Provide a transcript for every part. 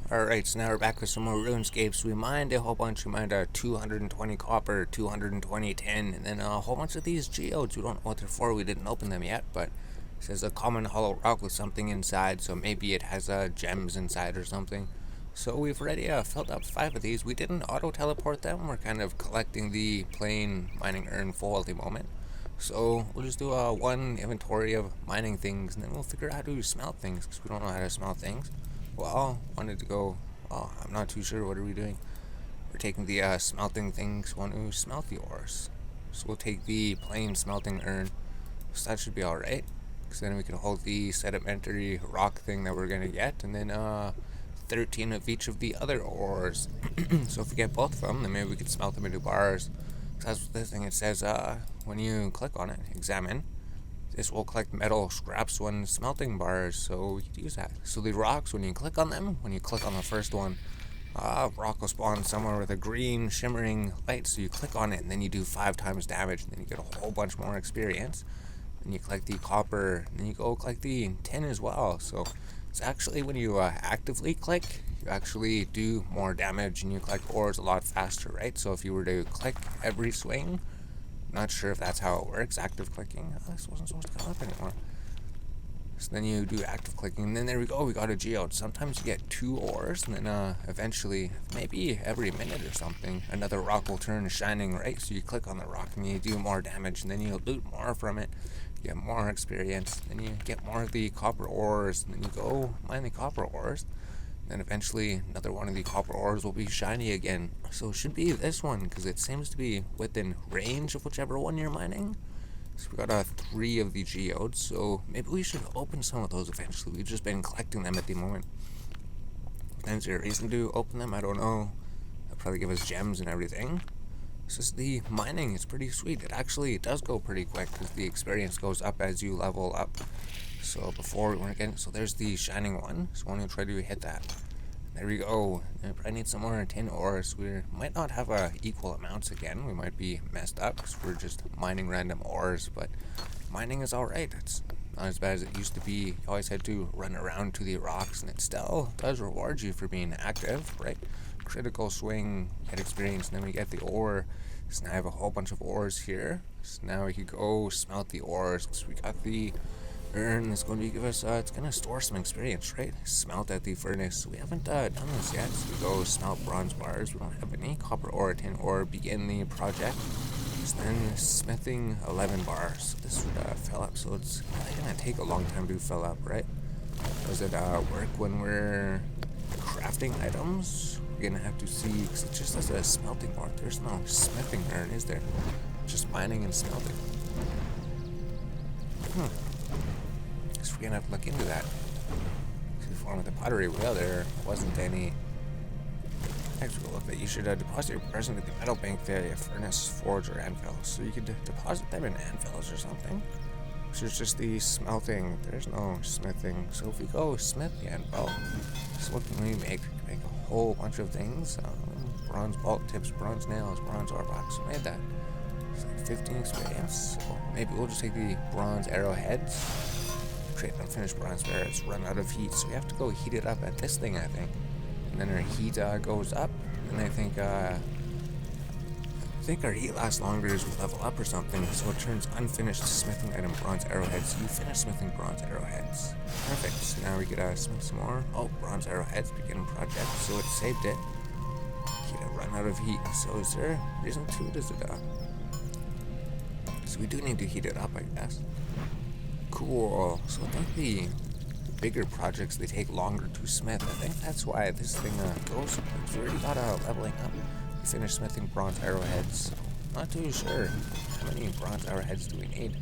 Alright, so now we're back with some more Runescape. So we mined a whole bunch. We mined 220 copper, 220 tin, and then a whole bunch of these geodes. We don't know what they're for. We didn't open them yet, but it says a common hollow rock with something inside, so maybe it has gems inside or something. So we've already filled up 5 of these. We didn't auto-teleport them. We're kind of collecting the plain mining urn full at the moment. So we'll just do one inventory of mining things, and then we'll figure out how to smelt things, because we don't know how to smelt things. Well, wanted to go, oh, I'm not too sure, what are we doing? We're taking the smelting things, want to smelt the ores. So we'll take the plain smelting urn, so that should be alright. Because then we can hold the sedimentary rock thing that we're going to get, and then 13 of each of the other ores. So if we get both of them, then maybe we could smelt them into bars. So that's what this thing, it says, when you click on it, examine, this will collect metal scraps when smelting bars, so we could use that. So the rocks, when you click on them, when you click on the first one, rock will spawn somewhere with a green shimmering light, so you click on it and then you do 5 times damage, and then you get a whole bunch more experience. Then you collect the copper, and then you go collect the tin as well. So it's actually, when you actively click, you actually do more damage and you collect ores a lot faster, right? So if you were to click every swing, not sure if that's how it works, active clicking. Oh, this wasn't supposed to come up anymore. So then you do active clicking, and then there we go, we got a geode. Sometimes you get 2 ores, and then eventually, maybe every minute or something, another rock will turn shining, right? So you click on the rock and you do more damage, and then you loot more from it, you get more experience, then you get more of the copper ores, and then you go mine the copper ores. Then eventually another one of the copper ores will be shiny again. So it should be this one, because it seems to be within range of whichever one you're mining. So we got 3 of the geodes, so maybe we should open some of those eventually. We've just been collecting them at the moment. Is there a reason to open them? I don't know. They'll probably give us gems and everything. It's just the mining is pretty sweet. It does go pretty quick, because the experience goes up as you level up. So before we weren't getting, so there's the shining one. So I'm going to try to hit that. There we go. I probably need some more tin ores. We might not have equal amounts again. We might be messed up because we're just mining random ores, but mining is alright. It's not as bad as it used to be. You always had to run around to the rocks, and it still does reward you for being active, right? Critical swing, get experience, and then we get the ore. So now I have a whole bunch of ores here. So now we could go smelt the ores, because we got the urn. It's going to give us, it's going to store some experience, right? Smelt at the furnace. We haven't done this yet, so we go smelt bronze bars. We don't have any copper ore, tin ore. Begin the project. So then smithing 11 bars. So this would fill up, so it's going to take a long time to fill up, right? Does it work when we're crafting items? We're going to have to see, because it just has a smelting ore. There's no smithing urn, is there? Just mining and smelting. So we're gonna have to look into that. Before with the pottery wheel, there wasn't any. Actually, look that you should deposit your person at the metal bank via furnace, forge, or anvil. So you could deposit them in anvils or something. So it's just the smelting. There's no smithing. So if we go smith the anvil, so what can we make? We can make a whole bunch of things. Bronze bolt tips, bronze nails, bronze ore box. We made that. It's like 15 experience. So maybe we'll just take the bronze arrowheads. Create unfinished bronze barrels, run out of heat, so we have to go heat it up at this thing, I think. And then our heat goes up, and I think our heat lasts longer as we level up or something, so it turns unfinished smithing item bronze arrowheads. You finish smithing bronze arrowheads. Perfect. So now we could smith some more. Oh, bronze arrowheads, begin project, so it saved it. Heat it, run out of heat. So is there a reason to it? Is it so we do need to heat it up, I guess. Cool. So I think the bigger projects, they take longer to smith. I think that's why this thing goes. We already got leveling up. We finished smithing bronze arrowheads. Not too sure how many bronze arrowheads do we need.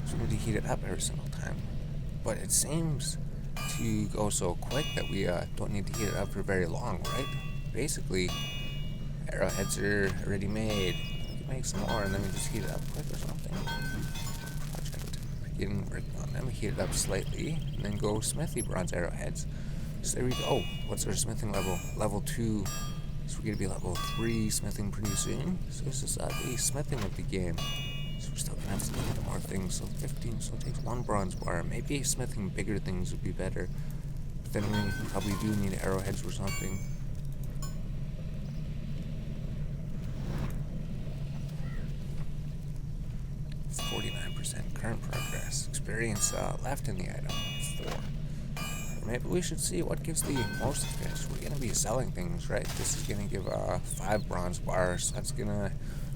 So we need to heat it up every single time. But it seems to go so quick that we don't need to heat it up for very long, right? Basically, arrowheads are already made. We can make some more and then we just heat it up quick or something. Getting working on them, heat it up slightly, and then go smithy bronze arrowheads. So there we go. What's our smithing level? Level 2. So we're going to be level 3 smithing pretty soon. So this is the smithing of the game. So we're still going to have to do more things. So 15, so it takes 1 bronze bar. Maybe smithing bigger things would be better. But then we probably do need arrowheads or something. Current progress. Experience left in the item, 4. Or maybe we should see what gives the most experience. We're going to be selling things, right? This is going to give 5 bronze bars. That's going to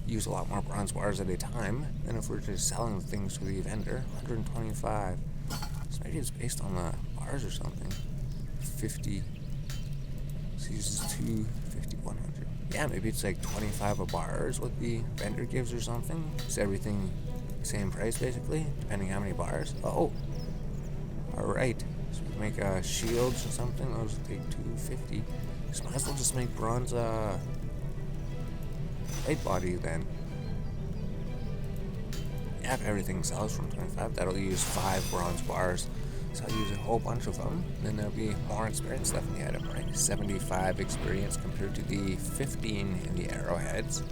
use a lot more bronze bars at a time than if we're just selling things to the vendor. 125. So maybe it's based on the bars or something. 50. So uses 2, 50, 100. Yeah, maybe it's like 25 a bar is what the vendor gives or something. Is everything same price basically, depending how many bars? Oh, alright. So we make shields or something. Those will take 250. So might as well just make bronze plate body then. Yeah, if everything sells from 25, that'll use 5 bronze bars. So I'll use a whole bunch of them. Then there'll be more experience left in the item, right? 75 experience compared to the 15 in the arrowheads.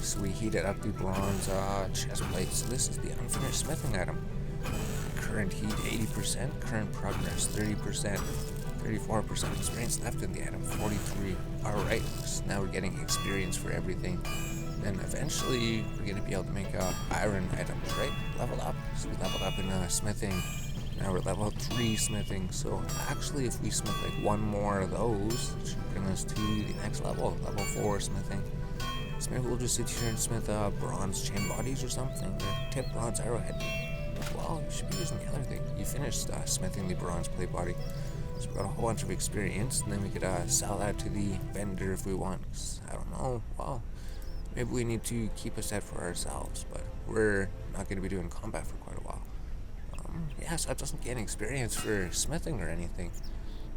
So we heated up the bronze chest plate. So this is the unfinished smithing item. Current heat 80%, current progress 30%, 34% experience left in the item, 43. Alright, so now we're getting experience for everything. Then eventually we're going to be able to make iron items, right? Level up. So we leveled up in smithing. Now we're level 3 smithing. So actually if we smith like one more of those, it should bring us to the next level, level 4 smithing. So maybe we'll just sit here and smith bronze chain bodies or something, or tip bronze arrowhead. Well, you should be using the other thing. You finished smithing the bronze plate body. So we got a whole bunch of experience, and then we could sell that to the vendor if we want. I don't know. Well, maybe we need to keep a set for ourselves, but we're not going to be doing combat for quite a while. Yeah, so that doesn't get any experience for smithing or anything.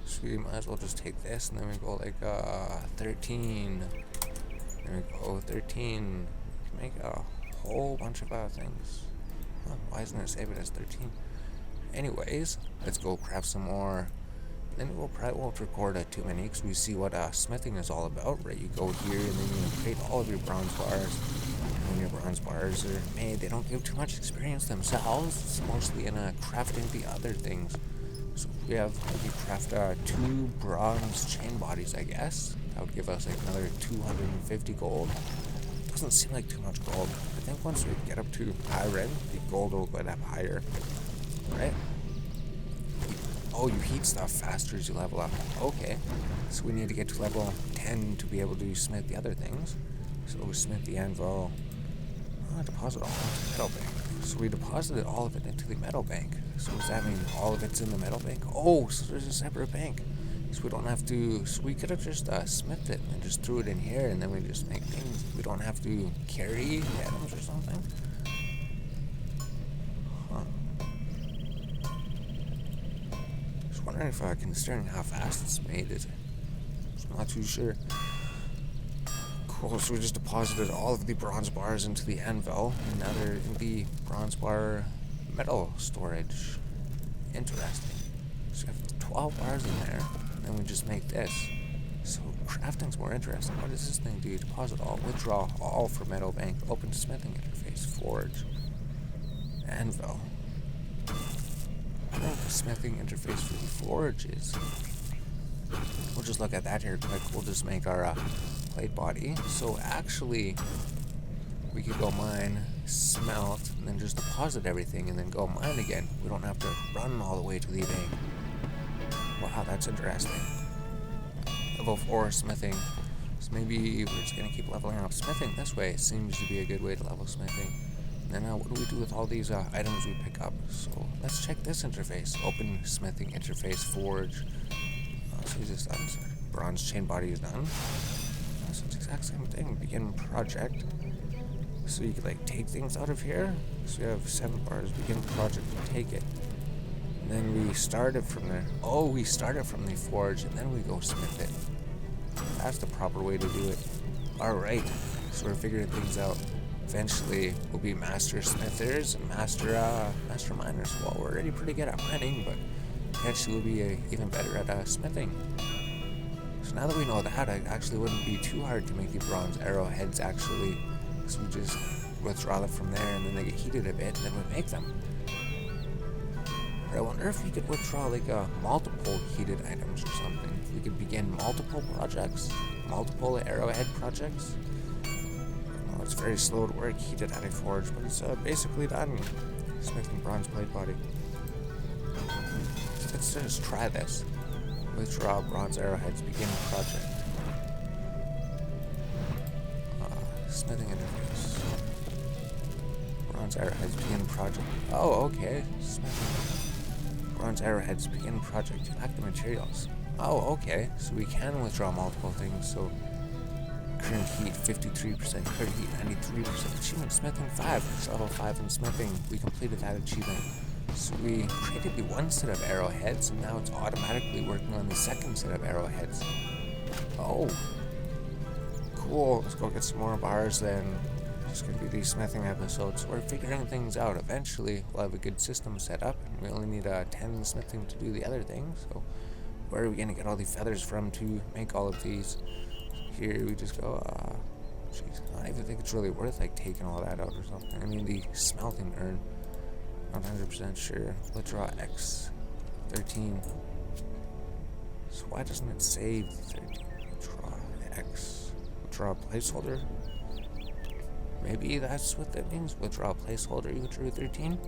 So we might as well just take this, and then we go like 13. There we go, 13. We can make a whole bunch of things. Huh, why isn't it save it as 13? Anyways, let's go craft some more. Then we'll probably won't record too many because we see what smithing is all about, right? You go here and then you create all of your bronze bars. And when your bronze bars are made, they don't give too much experience themselves. It's mostly in crafting the other things. So we have maybe craft 2 bronze chain bodies, I guess. That would give us like another 250 gold. Doesn't seem like too much gold. I think once we get up to iron, the gold will go up higher, right? Oh, you heat stuff faster as you level up. Okay, so we need to get to level 10 to be able to smith the other things. So we smith the anvil. Deposit all into the metal bank. So we deposited all of it into the metal bank. So does that mean all of it's in the metal bank? Oh, so there's a separate bank. So we don't have to, so we could have just smithed it and just threw it in here and then we just make things. We don't have to carry the items or something. Huh. Just wondering if, considering how fast it's made, I'm not too sure. Cool, so we just deposited all of the bronze bars into the anvil, and now they're in the bronze bar metal storage. Interesting. So we have 12 bars in there, and then we just make this. So crafting's more interesting. What does this thing do? Deposit all, withdraw all for metal bank, open smithing interface, forge, anvil. I don't know what the smithing interface for the forge is. We'll just look at that here quick. We'll just make our plate body. So actually, we could go mine, smelt, and then just deposit everything, and then go mine again. We don't have to run all the way to the bank. Wow, that's interesting. Level 4 smithing. So maybe we're just gonna keep leveling up smithing this way. It seems to be a good way to level smithing. And then what do we do with all these items we pick up? So let's check this interface. Open smithing interface, forge. So is this done? Bronze chain body is done. So it's the exact same thing. Begin project. So you could like take things out of here. So we have 7 bars. Begin project and take it. And then we start it from there. Oh, we start it from the forge and then we go smith it. That's the proper way to do it. Alright. So we're figuring things out. Eventually we'll be master smithers and master miners. Well, we're already pretty good at mining, but eventually we'll be even better at smithing. So now that we know that, it actually wouldn't be too hard to make the bronze arrowheads actually. So we just withdraw them from there and then they get heated a bit and then we make them. But I wonder if we could withdraw like multiple heated items or something. We could begin multiple projects, multiple arrowhead projects. Oh, it's very slow to work, heated at a forge, but it's basically done. Smithing bronze plate body. Let's just try this. Withdraw bronze arrowheads, begin project. Smithing interface. Bronze arrowheads, begin project. Oh, okay. Smithing. Bronze arrowheads, begin project. Active materials. Oh, okay. So we can withdraw multiple things. So current heat 53%, current heat 93%. Achievement smithing 5. It's level 5 in smithing. We completed that achievement. So we created the one set of arrowheads, and now it's automatically working on the second set of arrowheads. Oh. Cool. Let's go get some more bars then. It's going to be these smithing episodes. We're figuring things out. Eventually, we'll have a good system set up, and we only need 10 smithing to do the other things. So where are we going to get all the feathers from to make all of these? Here we just go, jeez, I don't even think it's really worth like taking all that out or something. I mean, the smelting urn, 100% sure. Withdraw X, 13. So why doesn't it save 13? Withdraw X, withdraw placeholder. Maybe that's what that means. Withdraw placeholder, you withdrew 13?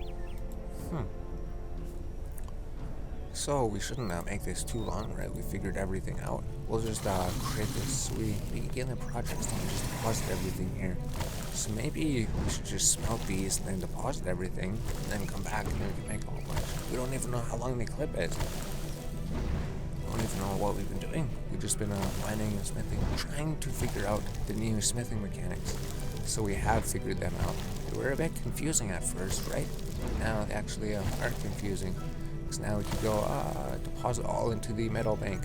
So we shouldn't make this too long, right? We figured everything out. We'll just create this. We begin the project and we just deposit everything here. So maybe we should just smelt these and then deposit everything, and then come back and then we can make a whole bunch. We don't even know how long the clip is. We don't even know what we've been doing. We've just been mining and smithing, trying to figure out the new smithing mechanics. So we have figured them out. They were a bit confusing at first, right? Now they actually aren't confusing. So now we can go deposit all into the metal bank.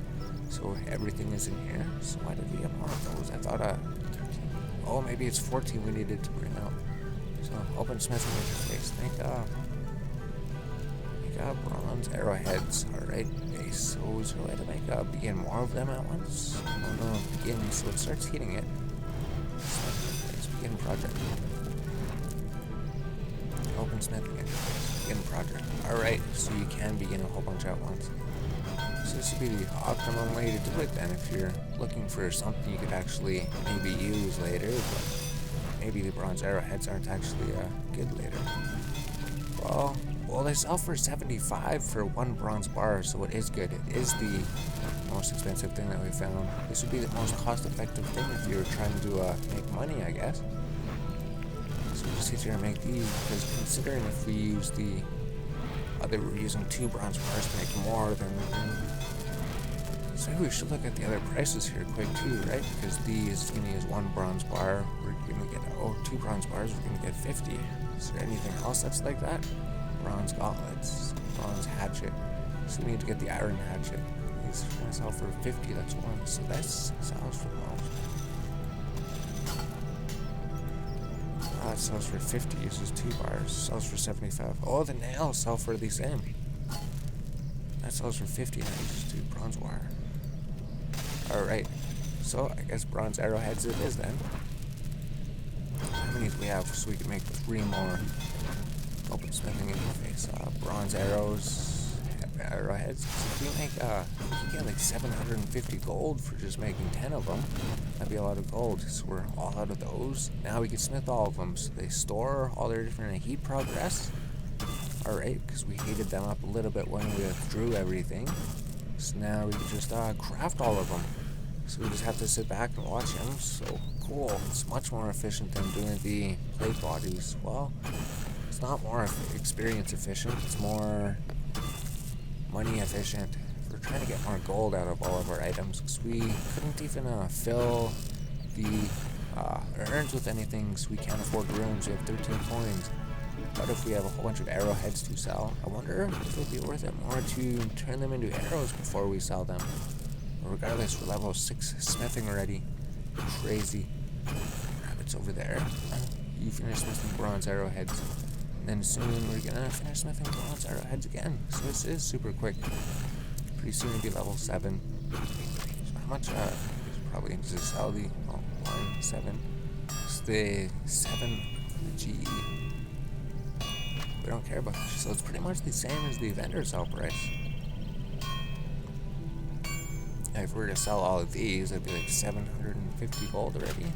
So everything is in here. So why did we get more of those? I thought, oh, maybe it's 14 we needed to bring out. So open smithing interface. Make bronze arrowheads. Alright, base. So is there a way to make begin more of them at once? Oh no, begin. So it starts heating it. Let's begin project. Open smithing interface. Begin project. Alright, so you can begin a whole bunch at once. So this would be the optimum way to do it then, if you're looking for something you could actually maybe use later, but maybe the bronze arrowheads aren't actually good later. Well, they sell for 75 for one bronze bar, so it is good. It is the most expensive thing that we found. This would be the most cost-effective thing if you were trying to make money, I guess. So we'll just sit here and make these, because considering if we use the we're using 2 bronze bars to make more than so maybe we should look at the other prices here quick too, right? Because these gonna use 1 bronze bar, we're gonna get 2 bronze bars, we're gonna get 50. Is there anything else that's like that? Bronze gauntlets, bronze hatchet. So we need to get the iron hatchet. These are gonna sell for 50, that's 1. So that's sells for the most. That sells for 50, uses 2 bars, sells for 75. Oh, the nails sell for the same. That sells for 50, that uses 2 bronze wire. Alright, so I guess bronze arrowheads it is then. How many do we have so we can make 3 more? Open smithing interface. Bronze arrowheads. So if we make, we can get like 750 gold for just making 10 of them. That'd be a lot of gold. So we're all out of those. Now we can smith all of them. So they store all their different heat progress. Alright, because we heated them up a little bit when we withdrew everything. So now we can just craft all of them. So we just have to sit back and watch them. So cool. It's much more efficient than doing the plate bodies. Well, it's not more experience efficient. It's more money efficient. We're trying to get more gold out of all of our items because we couldn't even fill the urns with anything, so we can't afford rooms. We have 13 coins. But if we have a whole bunch of arrowheads to sell, I wonder if it would be worth it more to turn them into arrows before we sell them. But regardless, we're level 6 smithing already. Crazy. Rabbits over there. You finish smithing bronze arrowheads. And then soon we're gonna finish smithing bronze arrowheads again. So this is super quick. Pretty soon it'll be level 7. So how much, probably need to sell the, 1, 7. It's the 7 GE. We don't care about it. So it's pretty much the same as the vendor sell price. If we were to sell all of these, it'd be like 750 gold already.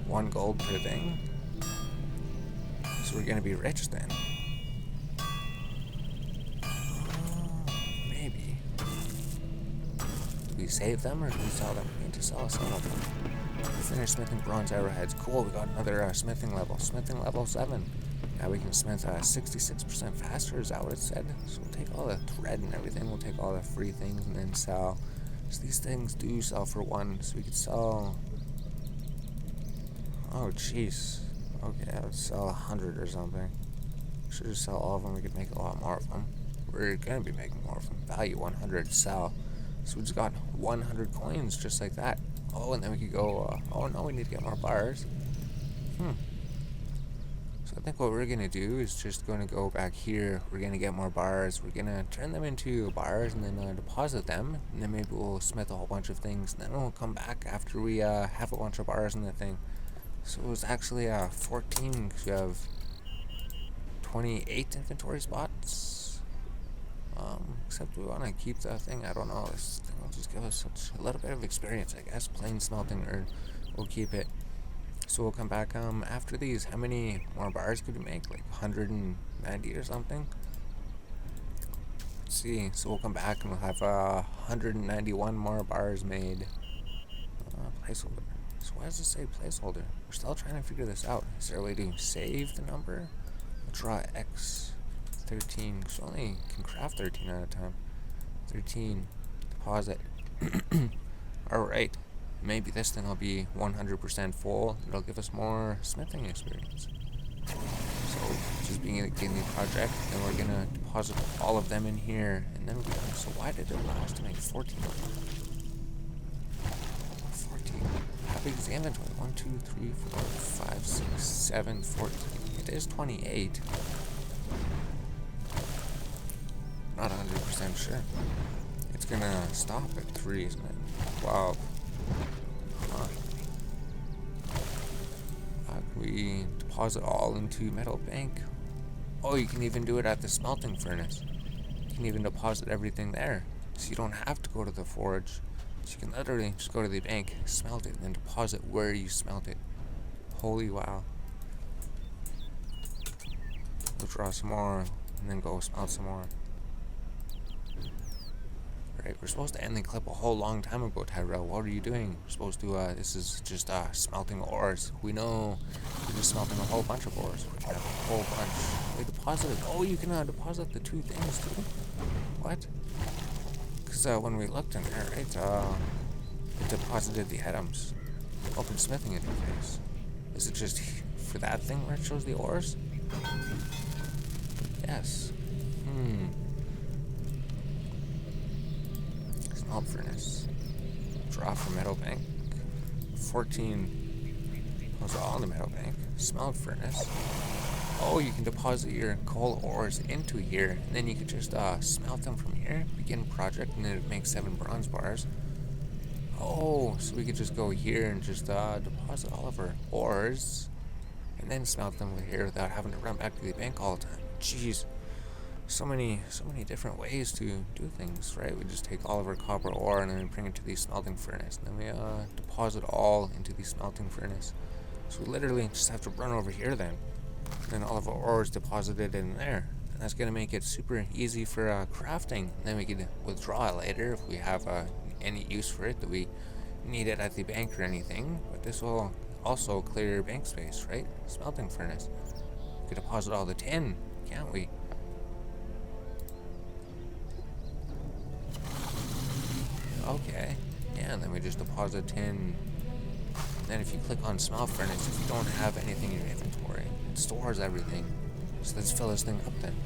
1 gold per thing. So we're gonna be rich then. Maybe. Do we save them or do we sell them? We need to sell some of them. We finished smithing bronze arrowheads. Cool, we got another smithing level. Smithing level 7. Now we can smith 66% faster, is that what it said? So we'll take all the thread and everything. We'll take all the free things and then sell. So these things do sell for 1. So we could sell... Oh, jeez. Okay, I would sell 100 or something. Should just sell all of them. We could make a lot more of them. We're gonna be making more of them. Value 100, sell. So we just got 100 coins just like that. Oh, and then we could go, oh no, we need to get more bars. So I think what we're gonna do is just gonna go back here. We're gonna get more bars. We're gonna turn them into bars and then deposit them. And then maybe we'll smith a whole bunch of things. And then we'll come back after we have a bunch of bars in the thing. So it was actually 14 because we have 28 inventory spots. Except we want to keep the thing. I don't know. This thing will just give us such a little bit of experience, I guess. Plain smelting, or we'll keep it. So we'll come back after these. How many more bars could we make? Like 190 or something? Let's see. So we'll come back and we'll have 191 more bars made. Placeholder. So why does it say placeholder? We're still trying to figure this out. Is there a way to save the number? We'll draw X 13, because we only can craft 13 at a time. 13, deposit. Alright, maybe this thing will be 100% full. It'll give us more smithing experience. So, just being in the project, and we're gonna deposit all of them in here, and then we'll be done. So why did it allow us to make 14 of them? 14. How big is the inventory? 1, 2, 3, 4, 5, 6, 7, 14. It is 28. Not 100% sure. It's gonna stop at 3, isn't it? 12. Huh. How can we deposit all into metal bank? Oh, you can even do it at the smelting furnace. You can even deposit everything there. So you don't have to go to the forge. So you can literally just go to the bank, smelt it, and then deposit where you smelt it. Holy wow. We'll draw some more, and then go smelt some more. Right, we're supposed to end the clip a whole long time ago, Tyrell. What are you doing? We're supposed to, this is just, smelting ores. We know we're just smelting a whole bunch of ores. We're gonna have a whole bunch. We deposited. Oh, you can, deposit the 2 things, too? What? Because, when we looked in there, right, it deposited the items. Open smithing interface. Is it just for that thing where it shows the ores? Yes. Smelt furnace. Draw from metal bank. 14. Those are all in the metal bank. Smelt furnace. Oh, you can deposit your coal ores into here, and then you can just smelt them from here. Begin project, and then it makes 7 bronze bars. Oh, so we could just go here and just deposit all of our ores, and then smelt them over here without having to run back to the bank all the time. Jeez. So many different ways to do things, right? We just take all of our copper ore and then we bring it to the smelting furnace. And then we deposit all into the smelting furnace. So we literally just have to run over here then. And then all of our ore is deposited in there. And that's going to make it super easy for crafting. And then we can withdraw it later if we have any use for it that we need it at the bank or anything. But this will also clear your bank space, right? Smelting furnace. We could deposit all the tin, can't we? Okay, yeah, and then we just deposit tin. And then if you click on smelt furnace, if you don't have anything in your inventory, it stores everything. So let's fill this thing up then.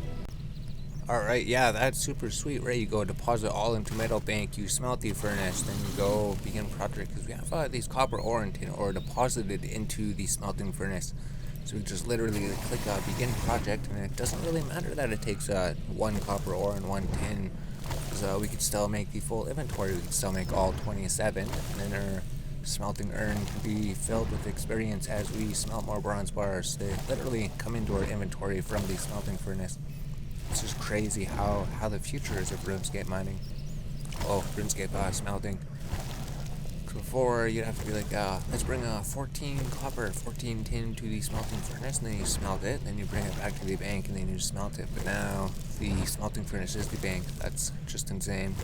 Alright, yeah, that's super sweet, right? You go deposit all into metal bank, you smelt the furnace, then you go begin project, because we have these copper ore and tin ore deposited into the smelting furnace. So we just literally click begin project, and it doesn't really matter that it takes 1 copper ore and 1 tin. So we could still make the full inventory. We could still make all 27, and then our smelting urn can be filled with experience as we smelt more bronze bars. They literally come into our inventory from the smelting furnace. It's just crazy how the future is of RuneScape mining. Oh, RuneScape smelting. Before, you'd have to be like, let's bring 14 copper, 14 tin to the smelting furnace, and then you smelt it, then you bring it back to the bank, and then you smelt it. But now, the smelting furnace is the bank. That's just insane.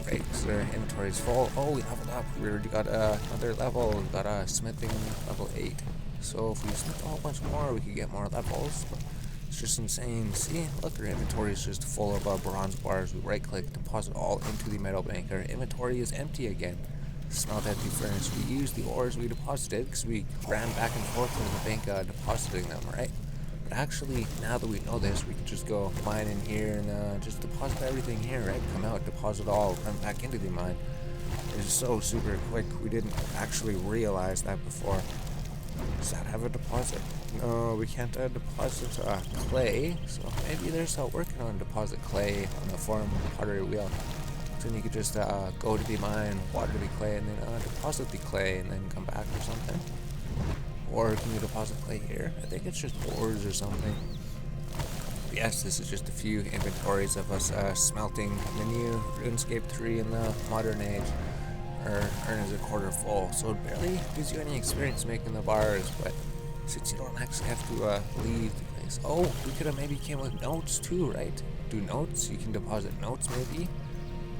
Right, because their inventory is full. Oh, we leveled up. We already got another level. We got smithing level 8. So if we smith a whole bunch more, we could get more levels. But it's just insane. See, look, our inventory is just full of bronze bars. We right-click, deposit all into the metal bank. Our inventory is empty again. Smelt at the furnace. We used the ores we deposited because we ran back and forth in the bank depositing them, right? But actually, now that we know this, we can just go mine in here and just deposit everything here, right? Come out, deposit all, run back into the mine. It's so super quick. We didn't actually realize that before. Does that have a deposit? No, we can't deposit clay. So maybe they're still working on deposit clay on the farm pottery wheel. Then you could just go to the mine, water the clay, and then deposit the clay, and then come back or something. Or can you deposit clay here? I think it's just ores or something. But yes, this is just a few inventories of us smelting the new RuneScape 3 in the modern age. Our urn is a quarter full, so it barely gives you any experience making the bars, but since you don't actually have to leave the place. Oh, we could have maybe came with notes too, right? Do notes, you can deposit notes maybe.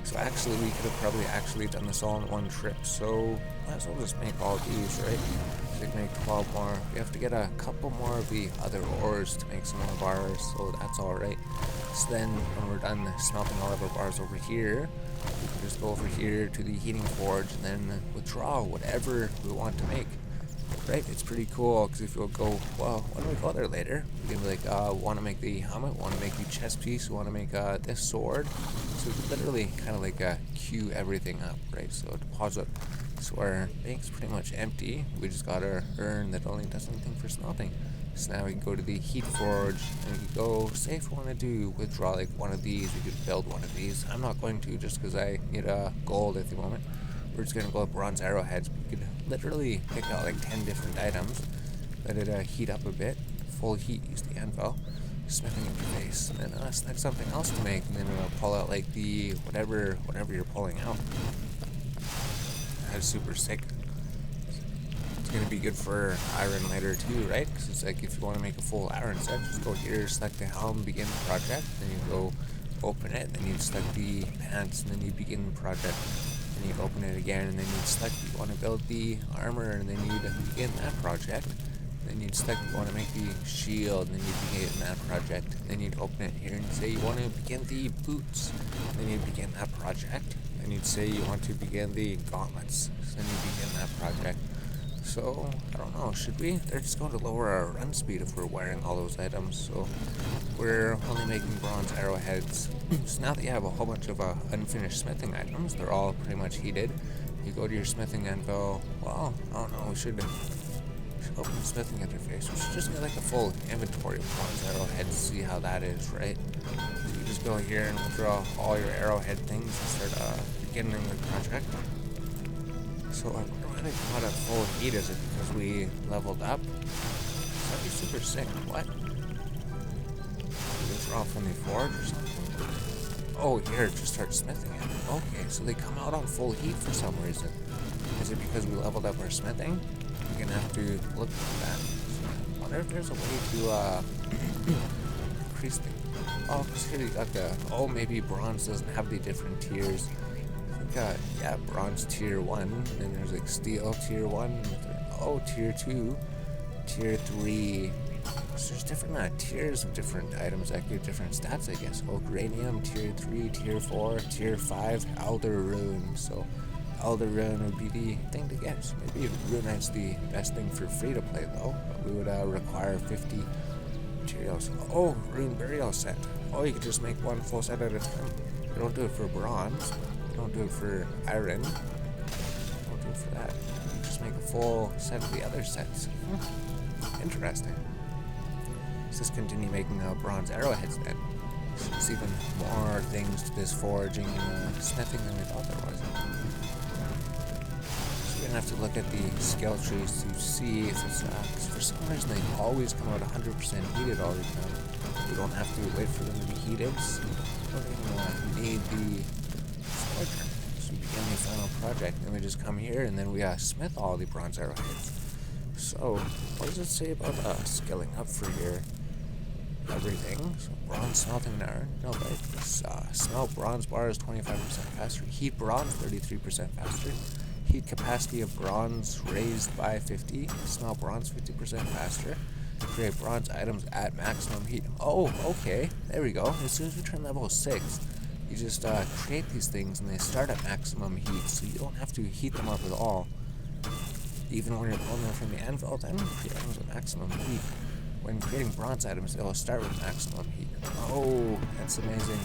So actually, we could have probably actually done this all in one trip, so might as well just make all of these, right? So we can make 12 more. We have to get a couple more of the other ores to make some more bars, so that's alright. So then, when we're done smelting all of our bars over here, we can just go over here to the heating forge and then withdraw whatever we want to make. Right, it's pretty cool, because if you'll go, well, when we go there later, we can be like, want to make the helmet, want to make the chest piece, want to make this sword. So we can literally kind of like queue everything up, right? So deposit. So our bank's pretty much empty. We just got our urn that only does anything for smelting. So now we can go to the heat forge, and we can go, say if we want to do withdraw like one of these, we could build one of these. I'm not going to, just because I need gold at the moment. We're just going to go with bronze arrowheads. We could literally pick out like 10 different items. Let it heat up a bit. Full heat, use the anvil. Smithing interface. And then select something else to make. And then it'll pull out like the whatever you're pulling out. That's super sick. It's going to be good for iron later too, right? Because it's like if you want to make a full iron set, just go here, select the helm, begin the project. Then you go open it. Then you select the pants. And then you begin the project. And you open it again, and then you'd select you want to build the armor, and then you'd begin that project. Then you'd select you want to make the shield, and then you'd begin that project. Then you'd open it here and say you want to begin the boots. Then you'd begin that project. Then you'd say you want to begin the gauntlets. Then you begin that project. So, I don't know, should we? They're just going to lower our run speed if we're wearing all those items, so we're only making bronze arrowheads. So now that you have a whole bunch of unfinished smithing items, they're all pretty much heated. You go to your smithing anvil, well, I don't know, we should open the smithing interface. We should just get like a full inventory of bronze arrowheads to see how that is, right? So you just go here and withdraw all your arrowhead things and start beginning the project. So I wonder why they got a full heat. Is it because we leveled up? That'd be super sick. What? Withdraw from the forge or something? Oh, here, just start smithing it. Okay, so they come out on full heat for some reason. Is it because we leveled up our smithing? We're gonna have to look at that. I wonder if there's a way to increase the... Oh, because here you got the... Oh, maybe bronze doesn't have the different tiers. Yeah, bronze tier 1, and then there's like steel tier 1, oh, tier 2, tier 3, so there's different tiers of different items that give different stats, I guess. Oh, uranium, tier 3, tier 4, tier 5, elder rune, so elder rune would be the thing to get. So maybe Rune's the best thing for free to play though, but we would require 50 materials. Oh, rune burial set. Oh, you could just make one full set at a time. You don't do it for bronze. Don't do it for iron. Don't do it for that. You just make a full set of the other sets. Interesting. Let's just continue making bronze arrowheads then. So there's even more things to this foraging and smithing than we thought there was. So we're gonna have to look at the skill trees to see if it's, 'cause for some reason they always come out 100% heated all the time. We don't have to wait for them to be heated, so we don't even need the smelter. So we begin the final project, then we just come here and then we smith all the bronze arrowheads. So, what does it say about skilling up for here? Everything. So bronze smelting and iron. No, but smelt bronze bars 25% faster. Heat bronze 33% faster. Heat capacity of bronze raised by 50. Smelt bronze 50% faster. Create bronze items at maximum heat. Oh, okay. There we go. As soon as we turn level 6, you just create these things and they start at maximum heat, so you don't have to heat them up at all. Even when you're pulling them from the anvil, then create items with maximum heat. When creating bronze items, it will start with maximum heat. Oh, that's amazing.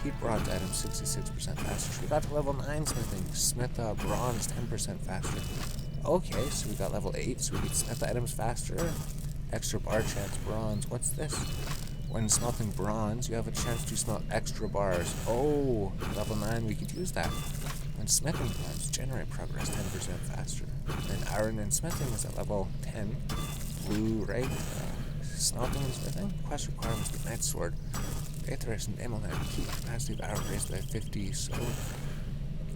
Heat bronze items 66% faster. So we got to level 9 smithing. Smith bronze 10% faster. Okay, so we got level 8, so we can smith items faster. Extra bar chance bronze. What's this? When smelting bronze, you have a chance to smelt extra bars. Oh, level 9, we could use that. When smithing bronze, generate progress 10% faster. Then iron and smithing is at level 10. Blue, right? Smelting and smithing. Quest requirements with Night Sword. Aetherus and Amulet. Heat capacity of iron raised by 50. So,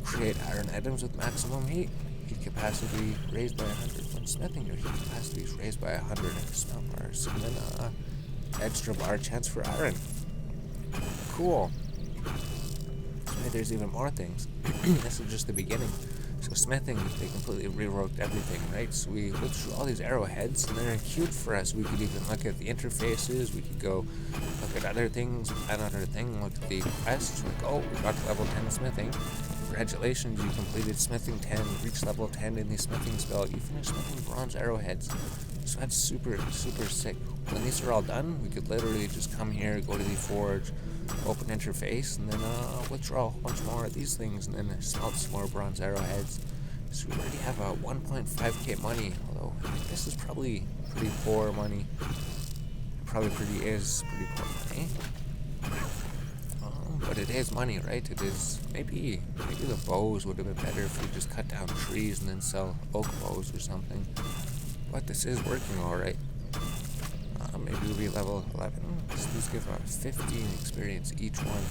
create iron items with maximum heat. Heat capacity raised by 100. When smithing, your heat capacity is raised by 100 smelt bars. And then, extra bar chance for iron. Cool. So, there's even more things. This is just the beginning. So smithing, they completely rewrote everything, right? So we looked through all these arrowheads, and they're queued for us. We could even look at the interfaces. We could go look at other things, plan other thing, look at the quests. Like, oh, we got to level 10 smithing. Congratulations, you completed smithing 10, reached level 10 in the smithing spell. You finished smithing bronze arrowheads. So that's super, super sick. When these are all done, we could literally just come here, go to the forge, open interface, and then withdraw a whole bunch more of these things, and then smelt some more bronze arrowheads. So we already have 1.5k money, although I think this is probably pretty poor money. Probably pretty poor money. But it is money, right? It is. Maybe the bows would have been better if we just cut down trees and then sell oak bows or something. But this is working alright. Maybe we'll be level 11. These give 15 experience each one.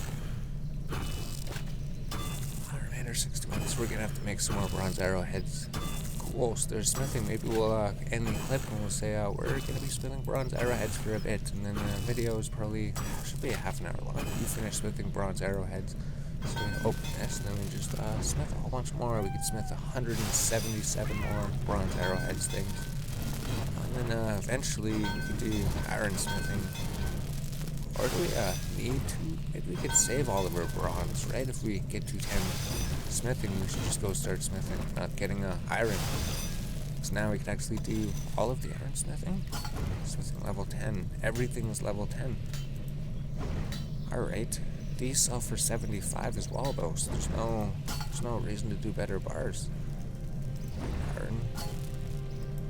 Iron 61, so we're gonna have to make some more bronze arrowheads. Cool, so there's smithing. Maybe we'll end the clip and we'll say we're gonna be smithing bronze arrowheads for a bit, and then the video is probably, should be a half an hour long. You finish smithing bronze arrowheads. So we open this, and then we just smith a whole bunch more. We could smith 177 more bronze arrowheads things. And then eventually we could do iron smithing. Or do we need to? Maybe we could save all of our bronze, right? If we get to 10 smithing, we should just go start smithing, not getting iron. So now we can actually do all of the iron smithing. Smithing level 10. Everything's level 10. Alright. These sell for 75 as well though, so there's no reason to do better bars. Iron.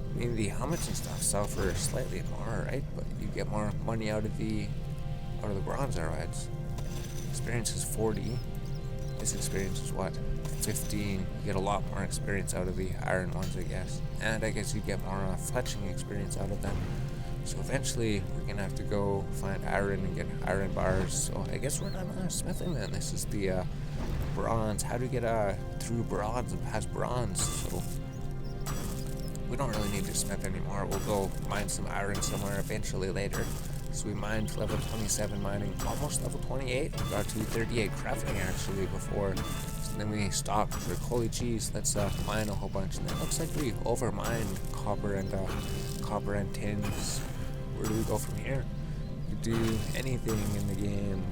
I mean, the helmets and stuff sell for slightly more, right? But you get more money out of the bronze arrowheads. Experience is 40. This experience is what? 15. You get a lot more experience out of the iron ones, I guess. And I guess you get more fletching experience out of them. So eventually, we're gonna have to go find iron and get iron bars. So I guess we're done smithing then. This is the bronze. How to get through bronze and past bronze. So we don't really need to smith anymore. We'll go mine some iron somewhere eventually later. So we mined level 27 mining, almost level 28. We got to 38 crafting actually before. So then we stopped. We're like, holy jeez, let's mine a whole bunch. And it looks like we overmined copper and tins. Where do we go from here? We could do anything in the game.